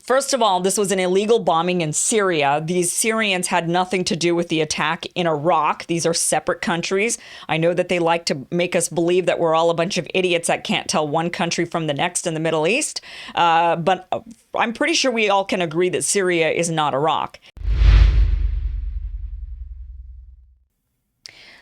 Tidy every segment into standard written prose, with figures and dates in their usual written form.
First of all, this was an illegal bombing in Syria. These Syrians had nothing to do with the attack in Iraq. These are separate countries. I know that they like to make us believe that we're all a bunch of idiots that can't tell one country from the next in the Middle East. But I'm pretty sure we all can agree that Syria is not Iraq.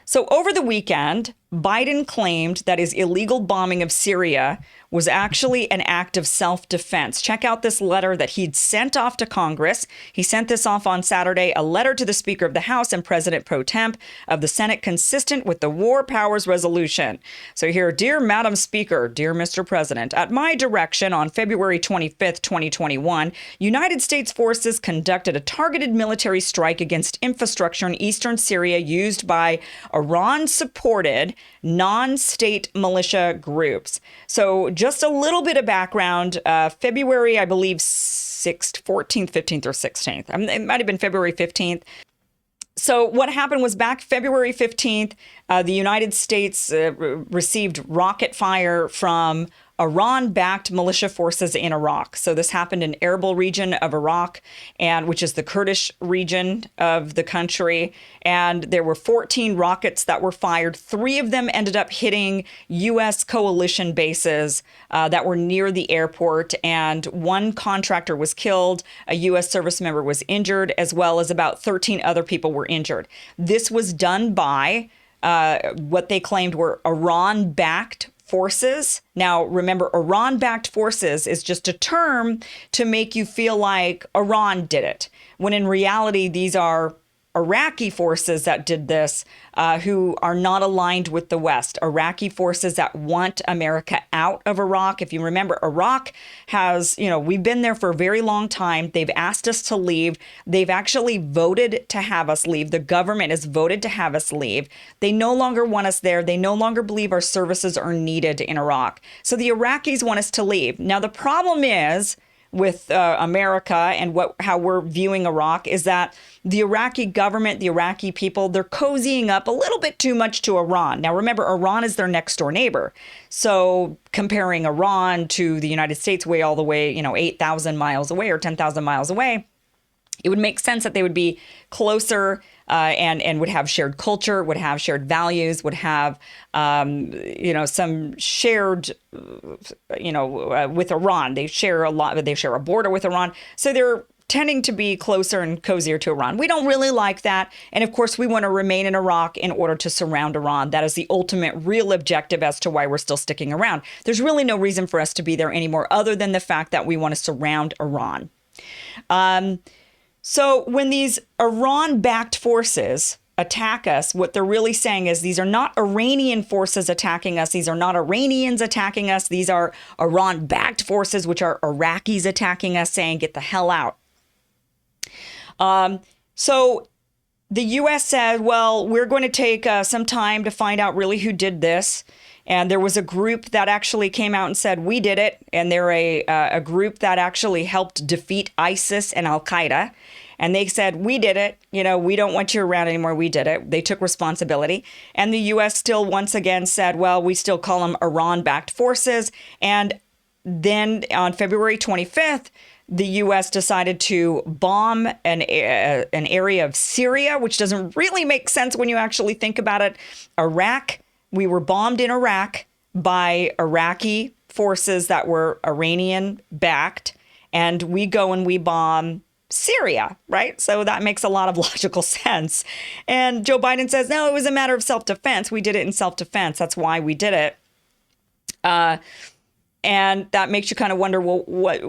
So over the weekend, Biden claimed that his illegal bombing of Syria was actually an act of self-defense. Check out this letter that he'd sent off to Congress. He sent this off on Saturday, a letter to the Speaker of the House and President pro temp of the Senate, consistent with the War Powers Resolution. So here, dear Madam Speaker, dear Mr. President, at my direction on February 25th, 2021, United States forces conducted a targeted military strike against infrastructure in eastern Syria used by Iran-supported non-state militia groups. So just a little bit of background. February, I believe, 6th, 14th, 15th, or 16th. It might have been February 15th. So what happened was back February 15th, the United States received rocket fire from Iran-backed militia forces in Iraq. So this happened in Erbil region of Iraq, and which is the Kurdish region of the country. And there were 14 rockets that were fired. 3 of them ended up hitting U.S. coalition bases that were near the airport. And 1 contractor was killed. A U.S. service member was injured, as well as about 13 other people were injured. This was done by what they claimed were Iran-backed forces. Now, remember, Iran-backed forces is just a term to make you feel like Iran did it, when in reality, these are Iraqi forces that did this, who are not aligned with the West. Iraqi forces that want America out of Iraq. If you remember, Iraq has, we've been there for a very long time. They've asked us to leave. They've actually voted to have us leave. The government has voted to have us leave. They no longer want us there. They no longer believe our services are needed in Iraq. So the Iraqis want us to leave. Now, the problem is with America and how we're viewing Iraq is that the Iraqi government, the Iraqi people, they're cozying up a little bit too much to Iran. Now, remember, Iran is their next door neighbor. So comparing Iran to the United States all the way, 8,000 miles away or 10,000 miles away, it would make sense that they would be closer and would have shared culture, would have shared values, would have, some shared, with Iran. They share a lot. They share a border with Iran. So they're tending to be closer and cozier to Iran. We don't really like that. And of course, we want to remain in Iraq in order to surround Iran. That is the ultimate real objective as to why we're still sticking around. There's really no reason for us to be there anymore other than the fact that we want to surround Iran. So when these Iran-backed forces attack us, what they're really saying is these are not Iranian forces attacking us. These are not Iranians attacking us. These are Iran-backed forces, which are Iraqis attacking us, saying, get the hell out. So the U.S. said, well, we're going to take some time to find out really who did this. And there was a group that actually came out and said, we did it. And they're a group that actually helped defeat ISIS and al-Qaeda. And they said, we did it. We don't want you around anymore. We did it. They took responsibility. And the U.S. still once again said, well, we still call them Iran-backed forces. And then on February 25th, the U.S. decided to bomb an area of Syria, which doesn't really make sense when you actually think about it. Iraq. We were bombed in Iraq by Iraqi forces that were Iranian-backed, and we go and we bomb Syria, right? So that makes a lot of logical sense. And Joe Biden says, no, it was a matter of self-defense. We did it in self-defense. That's why we did it. And that makes you kind of wonder, well, what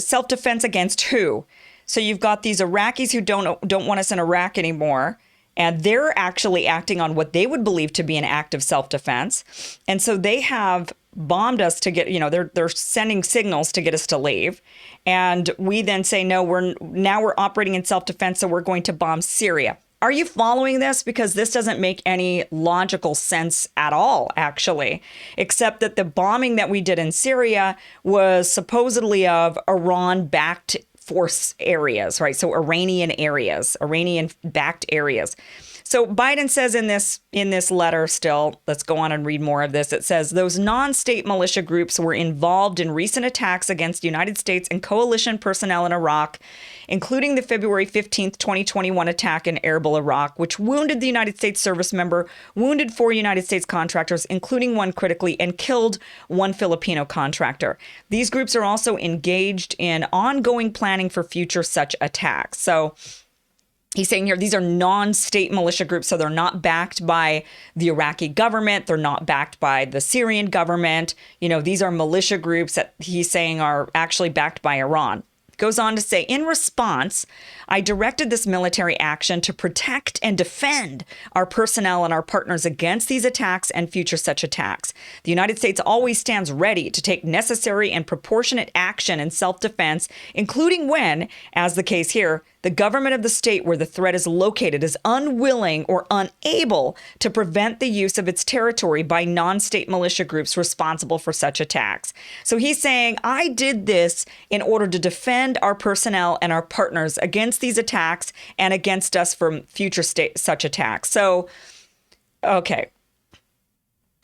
self-defense against who? So you've got these Iraqis who don't want us in Iraq anymore. And they're actually acting on what they would believe to be an act of self-defense. And so they have bombed us to get, they're sending signals to get us to leave. And we then say, no, we're operating in self-defense, so we're going to bomb Syria. Are you following this? Because this doesn't make any logical sense at all, actually, except that the bombing that we did in Syria was supposedly of Iran-backed force areas, right? So Iranian-backed areas. So Biden says in this letter still, let's go on and read more of this. It says those non-state militia groups were involved in recent attacks against the United States and coalition personnel in Iraq, including the February 15th, 2021 attack in Erbil, Iraq, which wounded the United States service member, wounded 4 United States contractors, including one critically, and killed 1 Filipino contractor. These groups are also engaged in ongoing planning for future such attacks. So he's saying here, these are non-state militia groups, so they're not backed by the Iraqi government. They're not backed by the Syrian government. These are militia groups that he's saying are actually backed by Iran. Goes on to say, in response, I directed this military action to protect and defend our personnel and our partners against these attacks and future such attacks. The United States always stands ready to take necessary and proportionate action in self-defense, including when, as the case here, the government of the state where the threat is located is unwilling or unable to prevent the use of its territory by non-state militia groups responsible for such attacks. So he's saying, I did this in order to defend our personnel and our partners against these attacks and against us from future such attacks. So, okay.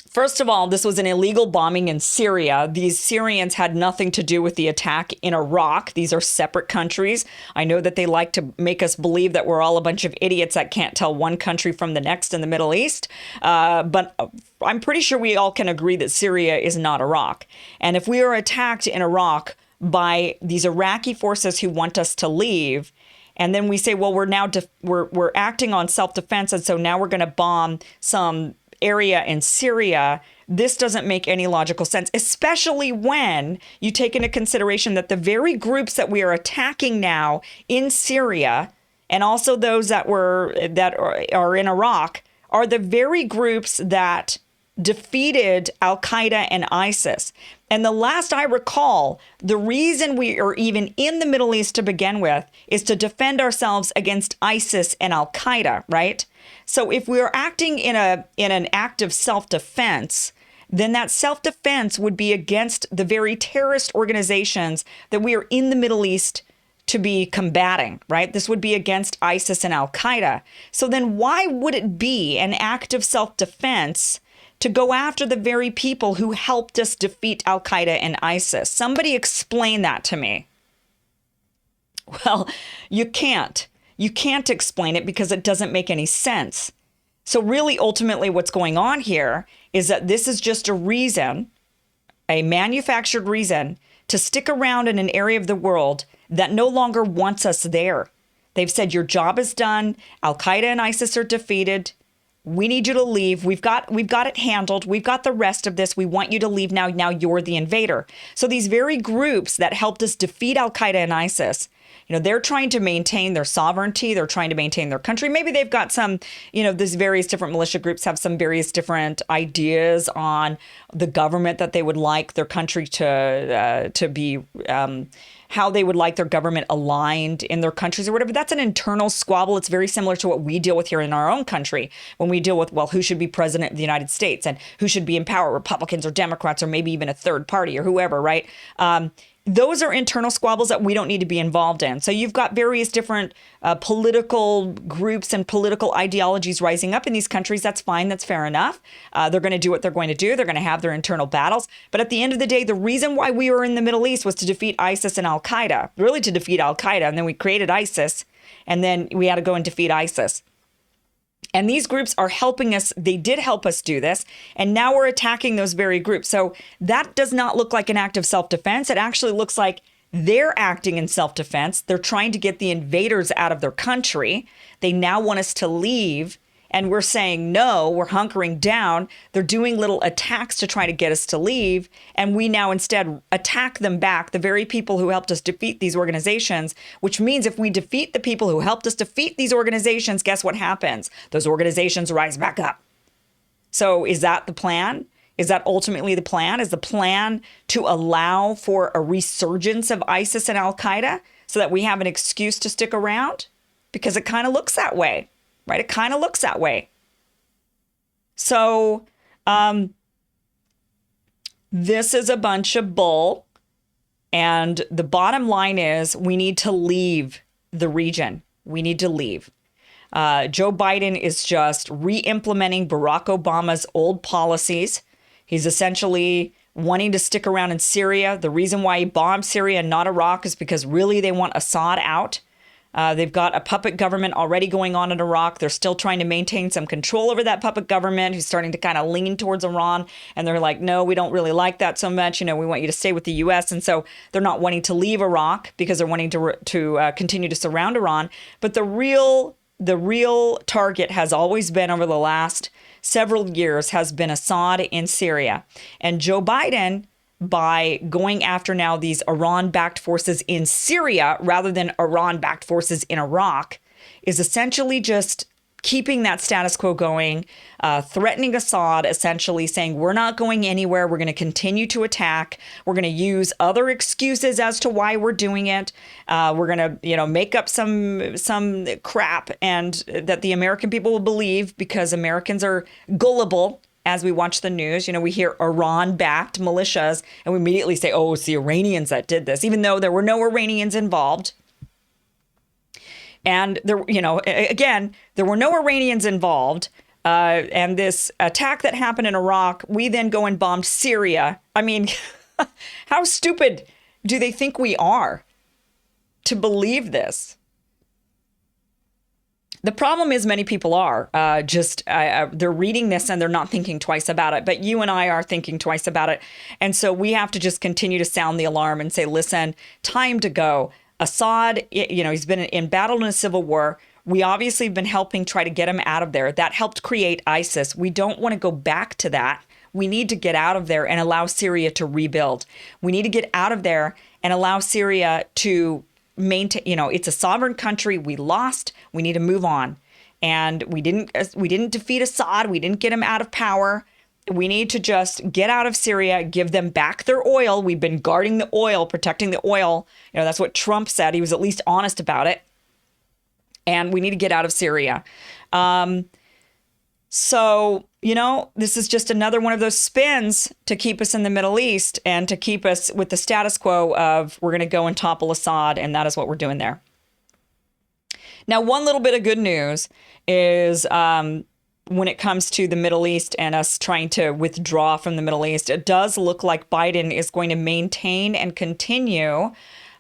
First of all, this was an illegal bombing in Syria. These Syrians had nothing to do with the attack in Iraq. These are separate countries. I know that they like to make us believe that we're all a bunch of idiots that can't tell one country from the next in the Middle East. But I'm pretty sure we all can agree that Syria is not Iraq. And if we are attacked in Iraq by these Iraqi forces who want us to leave, and then we say, well, we're acting on self-defense, and so now we're going to bomb some area in Syria, this doesn't make any logical sense, especially when you take into consideration that the very groups that we are attacking now in Syria, and also those that are in Iraq, are the very groups that defeated Al-Qaeda and ISIS. And the last I recall, the reason we are even in the Middle East to begin with is to defend ourselves against ISIS and Al-Qaeda, right? So if we are acting in an act of self-defense, then that self-defense would be against the very terrorist organizations that we are in the Middle East to be combating, right? This would be against ISIS and Al-Qaeda. So then why would it be an act of self-defense to go after the very people who helped us defeat Al-Qaeda and ISIS? Somebody explain that to me. Well, you can't. You can't explain it because it doesn't make any sense. So really, ultimately, what's going on here is that this is just a reason, a manufactured reason, to stick around in an area of the world that no longer wants us there. They've said, your job is done. Al-Qaeda and ISIS are defeated. We need you to leave. We've got it handled. We've got the rest of this. We want you to leave now. Now you're the invader. So these very groups that helped us defeat Al-Qaeda and ISIS, they're trying to maintain their sovereignty. They're trying to maintain their country. Maybe they've got some, these various different militia groups have some various different ideas on the government that they would like their country to be, how they would like their government aligned in their countries or whatever. That's an internal squabble. It's very similar to what we deal with here in our own country when we deal with, well, who should be president of the United States and who should be in power, Republicans or Democrats, or maybe even a third party or whoever, right? Those are internal squabbles that we don't need to be involved in. So you've got various different political groups and political ideologies rising up in these countries. That's fine. That's fair enough. They're going to do what they're going to do. They're going to have their internal battles. But at the end of the day, the reason why we were in the Middle East was to defeat ISIS and Al-Qaeda, really to defeat Al-Qaeda. And then we created ISIS, and then we had to go and defeat ISIS. And these groups are helping us. They did help us do this. And now we're attacking those very groups. So that does not look like an act of self-defense. It actually looks like they're acting in self-defense. They're trying to get the invaders out of their country. They now want us to leave. And we're saying, no, we're hunkering down. They're doing little attacks to try to get us to leave. And we now instead attack them back, the very people who helped us defeat these organizations, which means if we defeat the people who helped us defeat these organizations, guess what happens? Those organizations rise back up. So is that the plan? Is that ultimately the plan? Is the plan to allow for a resurgence of ISIS and Al-Qaeda so that we have an excuse to stick around? Because it kind of looks that way. Right? It kind of looks that way. So this is a bunch of bull. And the bottom line is we need to leave the region. We need to leave. Joe Biden is just re-implementing Barack Obama's old policies. He's essentially wanting to stick around in Syria. The reason why he bombed Syria and not Iraq is because really they want Assad out. They've got a puppet government already going on in Iraq. They're still trying to maintain some control over that puppet government who's starting to kind of lean towards Iran. And they're like, no, we don't really like that so much. We want you to stay with the U.S. And so they're not wanting to leave Iraq because they're wanting to continue to surround Iran. But the real target has always been, over the last several years, has been Assad in Syria. And Joe Biden, by going after now these Iran-backed forces in Syria rather than Iran-backed forces in Iraq, is essentially just keeping that status quo going, threatening Assad, essentially saying, we're not going anywhere. We're going to continue to attack. We're going to use other excuses as to why we're doing it. We're going to, make up some crap and that the American people will believe, because Americans are gullible. As we watch the news, we hear Iran-backed militias and we immediately say, oh, it's the Iranians that did this, even though there were no Iranians involved. And there were no Iranians involved. And this attack that happened in Iraq, we then go and bombed Syria. I mean, how stupid do they think we are to believe this? The problem is many people are they're reading this and they're not thinking twice about it. But you and I are thinking twice about it. And so we have to just continue to sound the alarm and say, listen, time to go. Assad, he's been in battle in a civil war. We obviously have been helping try to get him out of there. That helped create ISIS. We don't want to go back to that. We need to get out of there and allow Syria to rebuild. We need to get out of there and allow Syria to maintain, it's a sovereign country. We lost. We need to move on. And we didn't defeat Assad. We didn't get him out of power. We need to just get out of Syria, give them back their oil. We've been guarding the oil, protecting the oil. That's what Trump said. He was at least honest about it. And we need to get out of Syria. So, this is just another one of those spins to keep us in the Middle East and to keep us with the status quo of we're going to go and topple Assad. And that is what we're doing there. Now, one little bit of good news is when it comes to the Middle East and us trying to withdraw from the Middle East, it does look like Biden is going to maintain and continue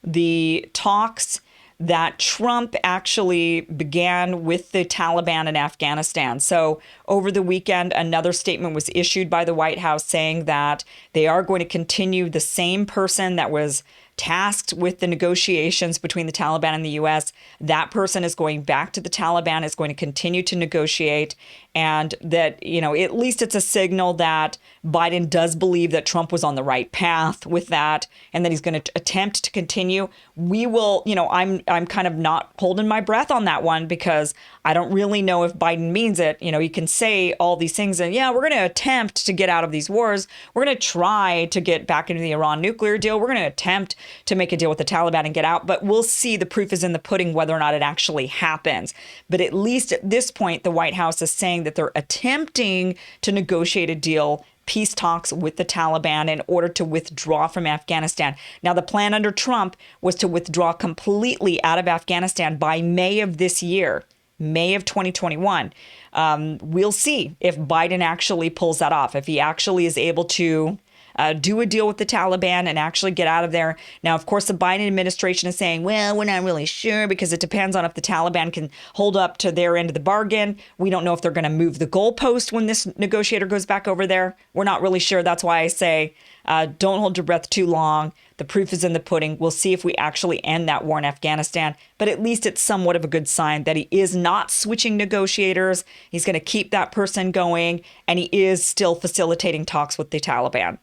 the talks that Trump actually began with the Taliban in Afghanistan. So over the weekend, another statement was issued by the White House saying that they are going to continue the same person that was tasked with the negotiations between the Taliban and the U.S. That person is going back to the Taliban, is going to continue to negotiate. And that, at least it's a signal that Biden does believe that Trump was on the right path with that and that he's going to attempt to continue. We will, I'm kind of not holding my breath on that one because I don't really know if Biden means it. You can say all these things and we're going to attempt to get out of these wars. We're going to try to get back into the Iran nuclear deal. We're going to attempt to make a deal with the Taliban and get out. But we'll see. The proof is in the pudding whether or not it actually happens. But at least at this point, the White House is saying that they're attempting to negotiate a deal, peace talks with the Taliban in order to withdraw from Afghanistan. Now, the plan under Trump was to withdraw completely out of Afghanistan by May of this year, May of 2021. We'll see if Biden actually pulls that off, if he actually is able to do a deal with the Taliban and actually get out of there. Now, of course, the Biden administration is saying, well, we're not really sure because it depends on if the Taliban can hold up to their end of the bargain. We don't know if they're going to move the goalpost when this negotiator goes back over there. We're not really sure. That's why I say don't hold your breath too long. The proof is in the pudding. We'll see if we actually end that war in Afghanistan. But at least it's somewhat of a good sign that he is not switching negotiators. He's going to keep that person going, and he is still facilitating talks with the Taliban.